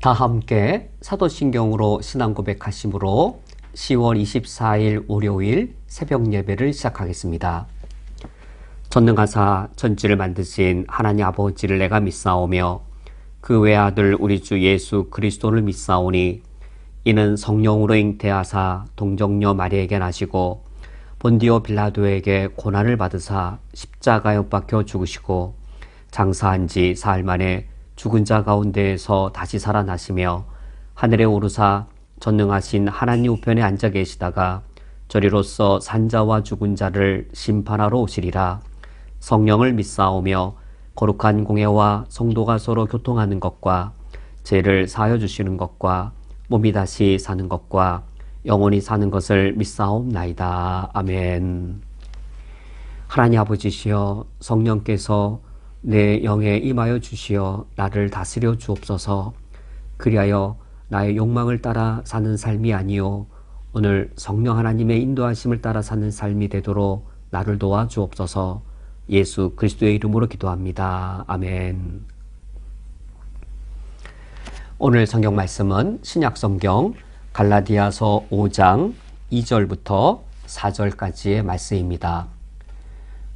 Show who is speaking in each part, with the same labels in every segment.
Speaker 1: 다 함께 사도신경으로 신앙 고백하심으로 10월 24일 월요일 새벽 예배를 시작하겠습니다. 전능하사 천지를 만드신 하나님 아버지를 내가 믿사오며 그 외아들 우리 주 예수 그리스도를 믿사오니 이는 성령으로 잉태하사 동정녀 마리아에게 나시고 본디오 빌라도에게 고난을 받으사 십자가에 못 박혀 죽으시고 장사한 지 사흘 만에 죽은 자 가운데에서 다시 살아나시며 하늘에 오르사 전능하신 하나님 우편에 앉아 계시다가 저리로서 산자와 죽은 자를 심판하러 오시리라. 성령을 믿사오며 거룩한 공회와 성도가 서로 교통하는 것과 죄를 사하여 주시는 것과 몸이 다시 사는 것과 영원히 사는 것을 믿사옵나이다. 아멘. 하나님 아버지시여, 성령께서 내 영에 임하여 주시어 나를 다스려 주옵소서. 그리하여 나의 욕망을 따라 사는 삶이 아니요 오늘 성령 하나님의 인도하심을 따라 사는 삶이 되도록 나를 도와 주옵소서. 예수 그리스도의 이름으로 기도합니다. 아멘. 오늘 성경 말씀은 신약 성경 갈라디아서 5장 2절부터 4절까지의 말씀입니다.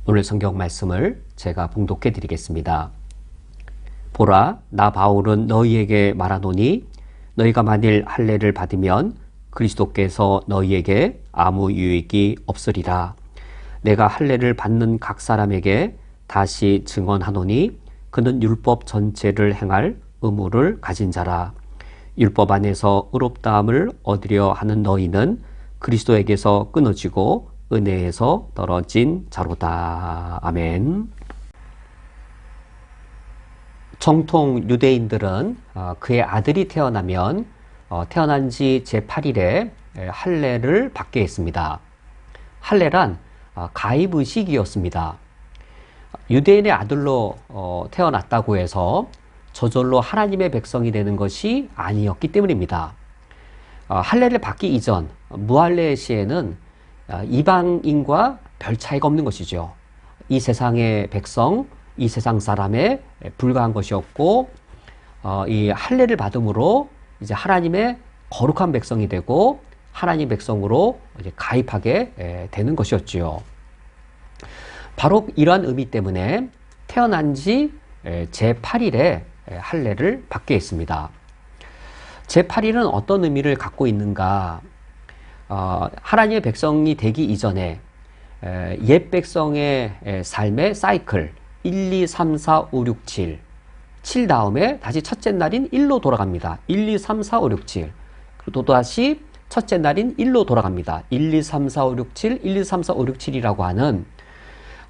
Speaker 1: 오늘 성경 말씀을 제가 봉독해 드리겠습니다. 보라, 나 바울은 너희에게 말하노니 너희가 만일 할례를 받으면 그리스도께서 너희에게 아무 유익이 없으리라. 내가 할례를 받는 각 사람에게 다시 증언하노니 그는 율법 전체를 행할 의무를 가진 자라. 율법 안에서 의롭다함을 얻으려 하는 너희는 그리스도에게서 끊어지고 은혜에서 떨어진 자로다. 아멘. 정통 유대인들은 그의 아들이 태어나면 태어난 지 제8일에 할례를 받게 했습니다. 할례란 가입의식이었습니다. 유대인의 아들로 태어났다고 해서 저절로 하나님의 백성이 되는 것이 아니었기 때문입니다. 할례를 받기 이전 무할례 시에는 이방인과 별 차이가 없는 것이죠. 이 세상의 백성, 이 세상 사람에 불과한 것이었고, 이 할례를 받음으로 이제 하나님의 거룩한 백성이 되고 하나님 백성으로 이제 가입하게 되는 것이었지요. 바로 이러한 의미 때문에 태어난 지 제8일에 할례를 받게 했습니다. 제8일은 어떤 의미를 갖고 있는가? 하나님의 백성이 되기 이전에 옛 백성의 삶의 사이클 1, 2, 3, 4, 5, 6, 7 7 다음에 다시 첫째 날인 1로 돌아갑니다. 1, 2, 3, 4, 5, 6, 7 그리고 또다시 첫째 날인 1로 돌아갑니다. 1, 2, 3, 4, 5, 6, 7 1, 2, 3, 4, 5, 6, 7이라고 하는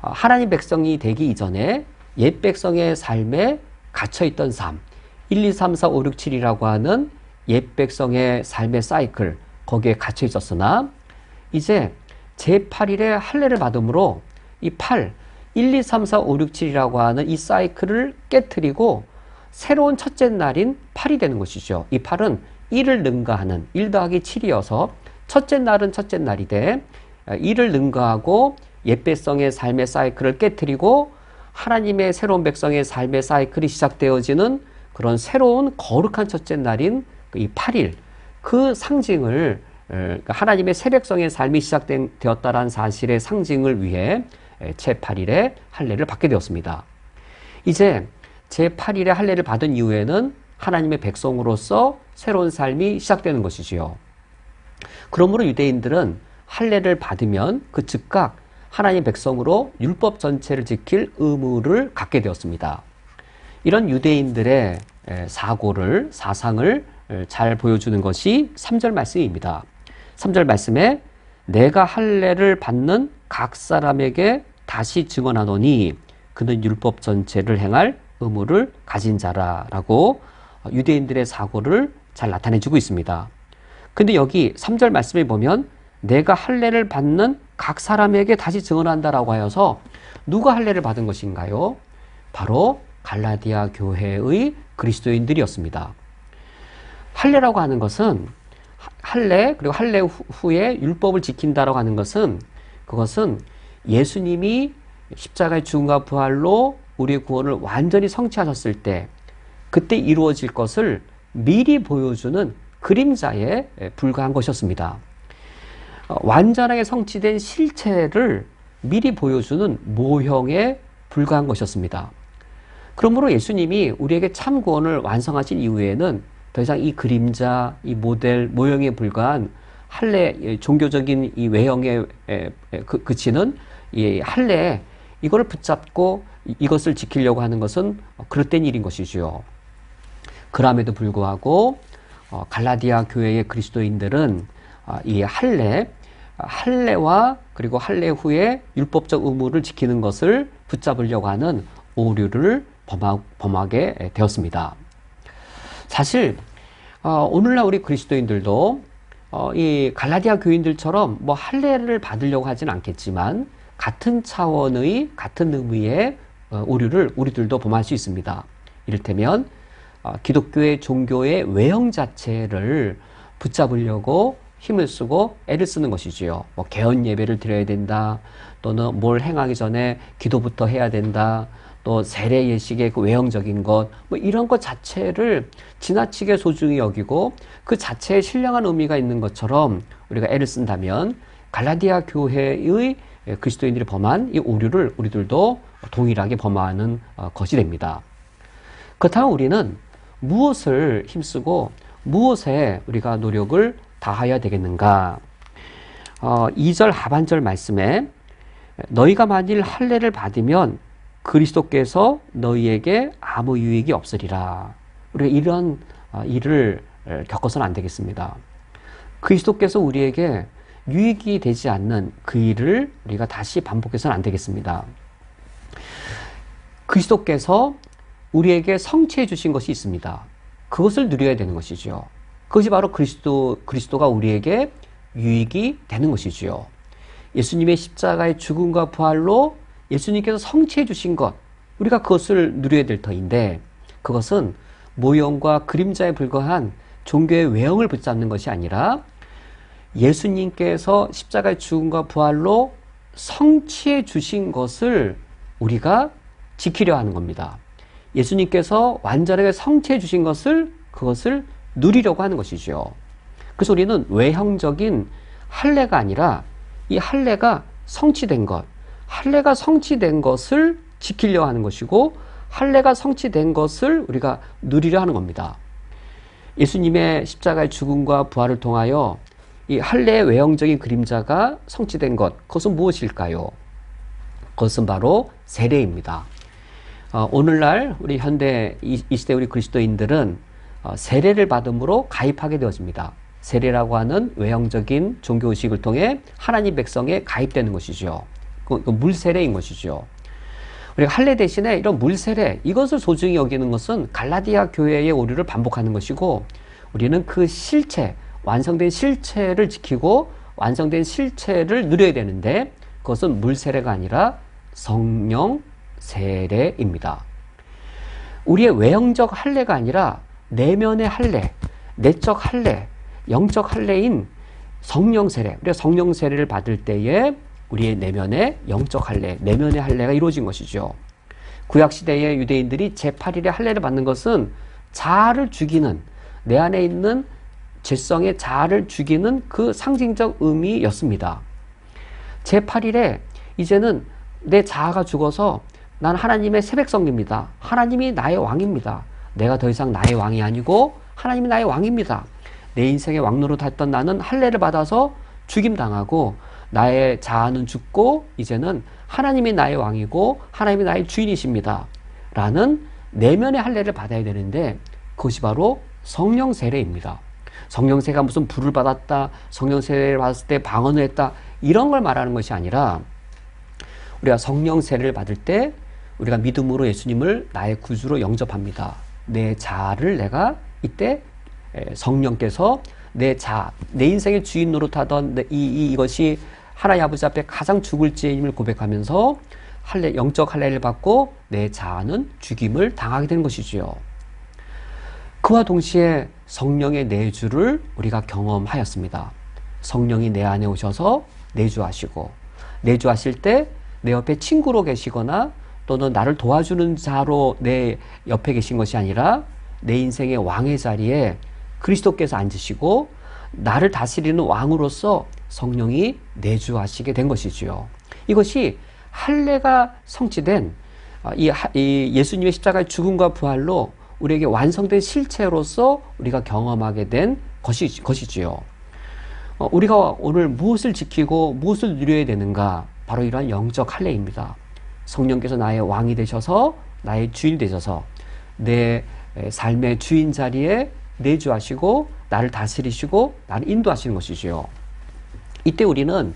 Speaker 1: 하나님 백성이 되기 이전에 옛 백성의 삶에 갇혀있던 삶 1, 2, 3, 4, 5, 6, 7이라고 하는 옛 백성의 삶의 사이클 거기에 갇혀 있었으나 이제 제8일에 할례를 받음으로 이 8, 1, 2, 3, 4, 5, 6, 7이라고 하는 이 사이클을 깨트리고 새로운 첫째 날인 8이 되는 것이죠. 이 8은 1을 능가하는 1 더하기 7이어서 첫째 날은 첫째 날이 돼 1을 능가하고 옛 백성의 삶의 사이클을 깨트리고 하나님의 새로운 백성의 삶의 사이클이 시작되어지는 그런 새로운 거룩한 첫째 날인 이 8일 그 상징을 하나님의 새 백성의 삶이 시작되었다라는 사실의 상징을 위해 제8일에 할례를 받게 되었습니다. 이제 제8일에 할례를 받은 이후에는 하나님의 백성으로서 새로운 삶이 시작되는 것이지요. 그러므로 유대인들은 할례를 받으면 그 즉각 하나님의 백성으로 율법 전체를 지킬 의무를 갖게 되었습니다. 이런 유대인들의 사상을 잘 보여주는 것이 3절 말씀입니다. 3절 말씀에 내가 할례를 받는 각 사람에게 다시 증언하노니 그는 율법 전체를 행할 의무를 가진 자라라고 유대인들의 사고를 잘 나타내주고 있습니다. 근데 여기 3절 말씀에 보면 내가 할례를 받는 각 사람에게 다시 증언한다라고 하여서 누가 할례를 받은 것인가요? 바로 갈라디아 교회의 그리스도인들이었습니다. 할례라고 하는 것은 할례 그리고 할례 후에 율법을 지킨다라고 하는 것은 그것은 예수님이 십자가의 죽음과 부활로 우리의 구원을 완전히 성취하셨을 때 그때 이루어질 것을 미리 보여주는 그림자에 불과한 것이었습니다. 완전하게 성취된 실체를 미리 보여주는 모형에 불과한 것이었습니다. 그러므로 예수님이 우리에게 참 구원을 완성하신 이후에는 더 이상 이 그림자, 이 모델, 모형에 불과한 할례, 종교적인 이 외형에 그치는 이 할례, 이거를 붙잡고 이것을 지키려고 하는 것은 그릇된 일인 것이지요. 그럼에도 불구하고 갈라디아 교회의 그리스도인들은 이 할례와 그리고 할례 후에 율법적 의무를 지키는 것을 붙잡으려고 하는 오류를 범하게 되었습니다. 사실 오늘날 우리 그리스도인들도 이 갈라디아 교인들처럼 뭐 할례를 받으려고 하진 않겠지만 같은 차원의 같은 의미의 오류를 우리들도 범할 수 있습니다. 이를테면 기독교의 종교의 외형 자체를 붙잡으려고 힘을 쓰고 애를 쓰는 것이지요. 뭐 개헌 예배를 드려야 된다, 또는 뭘 행하기 전에 기도부터 해야 된다, 또 세례 예식의 그 외형적인 것, 뭐 이런 것 자체를 지나치게 소중히 여기고 그 자체에 신령한 의미가 있는 것처럼 우리가 애를 쓴다면 갈라디아 교회의 그리스도인들이 범한 이 오류를 우리들도 동일하게 범하는 것이 됩니다. 그렇다면 우리는 무엇을 힘쓰고 무엇에 우리가 노력을 다하여야 되겠는가? 2절 하반절 말씀에 너희가 만일 할례를 받으면 그리스도께서 너희에게 아무 유익이 없으리라. 우리가 이런 일을 겪어서는 안 되겠습니다. 그리스도께서 우리에게 유익이 되지 않는 그 일을 우리가 다시 반복해서는 안 되겠습니다. 그리스도께서 우리에게 성취해 주신 것이 있습니다. 그것을 누려야 되는 것이죠. 그것이 바로 그리스도가 우리에게 유익이 되는 것이지요. 예수님의 십자가의 죽음과 부활로 예수님께서 성취해 주신 것, 우리가 그것을 누려야 될 터인데 그것은 모형과 그림자에 불과한 종교의 외형을 붙잡는 것이 아니라 예수님께서 십자가의 죽음과 부활로 성취해 주신 것을 우리가 지키려 하는 겁니다. 예수님께서 완전하게 성취해 주신 그것을 누리려고 하는 것이죠. 그래서 우리는 외형적인 할례가 아니라 이 할례가 성취된 것, 할례가 성취된 것을 지키려 하는 것이고 할례가 성취된 것을 우리가 누리려 하는 겁니다. 예수님의 십자가의 죽음과 부활을 통하여 이 할례의 외형적인 그림자가 성취된 것, 그것은 무엇일까요? 그것은 바로 세례입니다. 오늘날 우리 현대 이 시대 우리 그리스도인들은 세례를 받음으로 가입하게 되어집니다. 세례라고 하는 외형적인 종교의식을 통해 하나님 백성에 가입되는 것이죠. 그 물세례인 것이죠. 우리가 할례 대신에 이런 물세례, 이것을 소중히 여기는 것은 갈라디아 교회의 오류를 반복하는 것이고 우리는 그 실체, 완성된 실체를 지키고 완성된 실체를 누려야 되는데 그것은 물세례가 아니라 성령 세례입니다. 우리의 외형적 할례가 아니라 내면의 할례, 내적 할례, 영적 할례인 성령 세례. 우리가 성령 세례를 받을 때에 우리의 내면의 영적 할례, 내면의 할례가 이루어진 것이죠. 구약 시대의 유대인들이 제8일의 할례를 받는 것은 자아를 죽이는, 내 안에 있는 죄성의 자아를 죽이는 그 상징적 의미였습니다. 제8일에 이제는 내 자아가 죽어서 난 하나님의 새 백성입니다. 하나님이 나의 왕입니다. 내가 더 이상 나의 왕이 아니고 하나님이 나의 왕입니다. 내 인생의 왕노릇 했던 나는 할례를 받아서 죽임당하고 나의 자아는 죽고 이제는 하나님이 나의 왕이고 하나님이 나의 주인이십니다. 라는 내면의 할례를 받아야 되는데 그것이 바로 성령 세례입니다. 성령 세례가 무슨 불을 받았다, 성령 세례를 받았을 때 방언을 했다, 이런 걸 말하는 것이 아니라 우리가 성령 세례를 받을 때 우리가 믿음으로 예수님을 나의 구주로 영접합니다. 내 자아를 내가 이때 성령께서 내 자아, 내 인생의 주인 노릇하던 이것이 하나님 아버지 앞에 가장 죽을 죄임을 고백하면서 영적 할례를 받고 내 자아는 죽임을 당하게 되는 것이지요. 그와 동시에 성령의 내주를 우리가 경험하였습니다. 성령이 내 안에 오셔서 내주하시고 내주하실 때 내 옆에 친구로 계시거나 또는 나를 도와주는 자로 내 옆에 계신 것이 아니라 내 인생의 왕의 자리에 그리스도께서 앉으시고 나를 다스리는 왕으로서 성령이 내주하시게 된 것이지요. 이것이 할례가 성취된 이 예수님의 십자가의 죽음과 부활로 우리에게 완성된 실체로서 우리가 경험하게 된 것이지요. 우리가 오늘 무엇을 지키고 무엇을 누려야 되는가? 바로 이러한 영적 할례입니다. 성령께서 나의 왕이 되셔서 나의 주인이 되셔서 내 삶의 주인 자리에 내주하시고 나를 다스리시고 나를 인도하시는 것이지요. 이때 우리는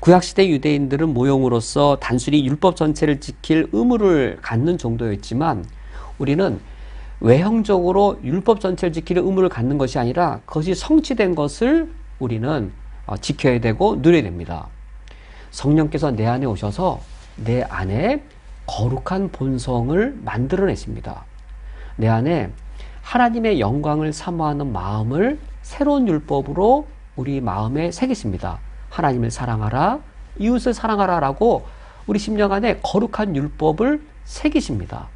Speaker 1: 구약시대 유대인들은 모형으로서 단순히 율법 전체를 지킬 의무를 갖는 정도였지만 우리는 외형적으로 율법 전체를 지키는 의무를 갖는 것이 아니라 그것이 성취된 것을 우리는 지켜야 되고 누려야 됩니다. 성령께서 내 안에 오셔서 내 안에 거룩한 본성을 만들어내십니다. 내 안에 하나님의 영광을 사모하는 마음을 새로운 율법으로 우리 마음에 새기십니다. 하나님을 사랑하라, 이웃을 사랑하라 라고 우리 심령 안에 거룩한 율법을 새기십니다.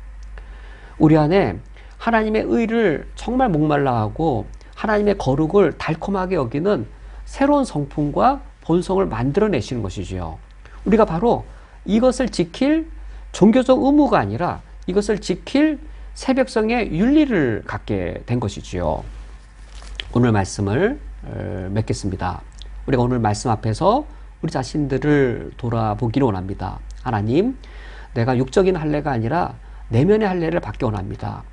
Speaker 1: 우리 안에 하나님의 의를 정말 목말라하고 하나님의 거룩을 달콤하게 여기는 새로운 성품과 본성을 만들어내시는 것이지요. 우리가 바로 이것을 지킬 종교적 의무가 아니라 이것을 지킬 새 백성의 윤리를 갖게 된 것이지요. 오늘 말씀을 맺겠습니다. 우리가 오늘 말씀 앞에서 우리 자신들을 돌아보기를 원합니다. 하나님, 내가 육적인 할례가 아니라 내면의 할례를 받기 원합니다.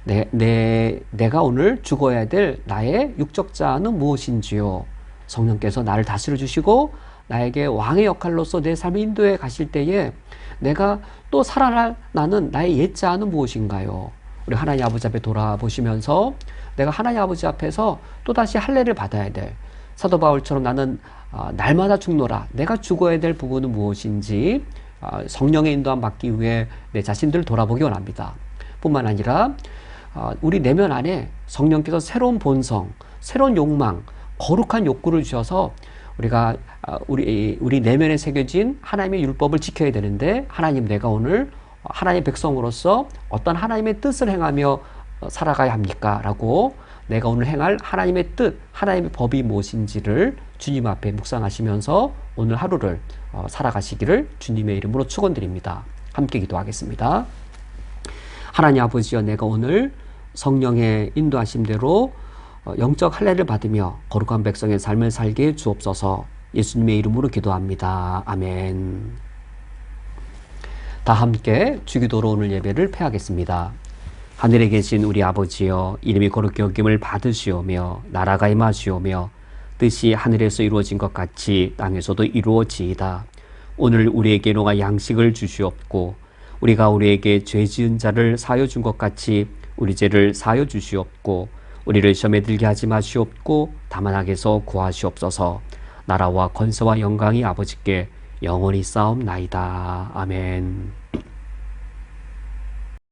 Speaker 1: 내가 오늘 죽어야 될 나의 육적 자아는 무엇인지요? 성령께서 나를 다스려 주시고 나에게 왕의 역할로서 내 삶을 인도해 가실 때에 내가 또 살아날 나는 나의 옛 자아는 무엇인가요? 우리 하나님 아버지 앞에 돌아보시면서 내가 하나님 아버지 앞에서 또다시 할례를 받아야 될 사도 바울처럼 나는 날마다 죽노라. 내가 죽어야 될 부분은 무엇인지 성령의 인도함 받기 위해 내 자신들을 돌아보기 원합니다. 뿐만 아니라 우리 내면 안에 성령께서 새로운 본성, 새로운 욕망, 거룩한 욕구를 주셔서 우리가 우리 내면에 새겨진 하나님의 율법을 지켜야 되는데 하나님, 내가 오늘 하나님의 백성으로서 어떤 하나님의 뜻을 행하며 살아가야 합니까? 라고 내가 오늘 행할 하나님의 뜻, 하나님의 법이 무엇인지를 주님 앞에 묵상하시면서 오늘 하루를 살아가시기를 주님의 이름으로 축원드립니다. 함께 기도하겠습니다. 하나님 아버지여, 내가 오늘 성령의 인도하심대로 영적 할례를 받으며 거룩한 백성의 삶을 살게 주옵소서. 예수님의 이름으로 기도합니다. 아멘. 다 함께 주기도로 오늘 예배를 폐하겠습니다. 하늘에 계신 우리 아버지여, 이름이 거룩히 여김을 받으시오며 나라가 임하시오며 뜻이 하늘에서 이루어진 것 같이 땅에서도 이루어지이다. 오늘 우리에게 일용할 양식을 주시옵고 우리가 우리에게 죄 지은 자를 사하여 준 것 같이 우리 죄를 사하여 주시옵고 우리를 시험에 들게 하지 마시옵고 다만 악에서 구하시옵소서. 나라와 권세와 영광이 아버지께 영원히 쌓옵나이다. 아멘.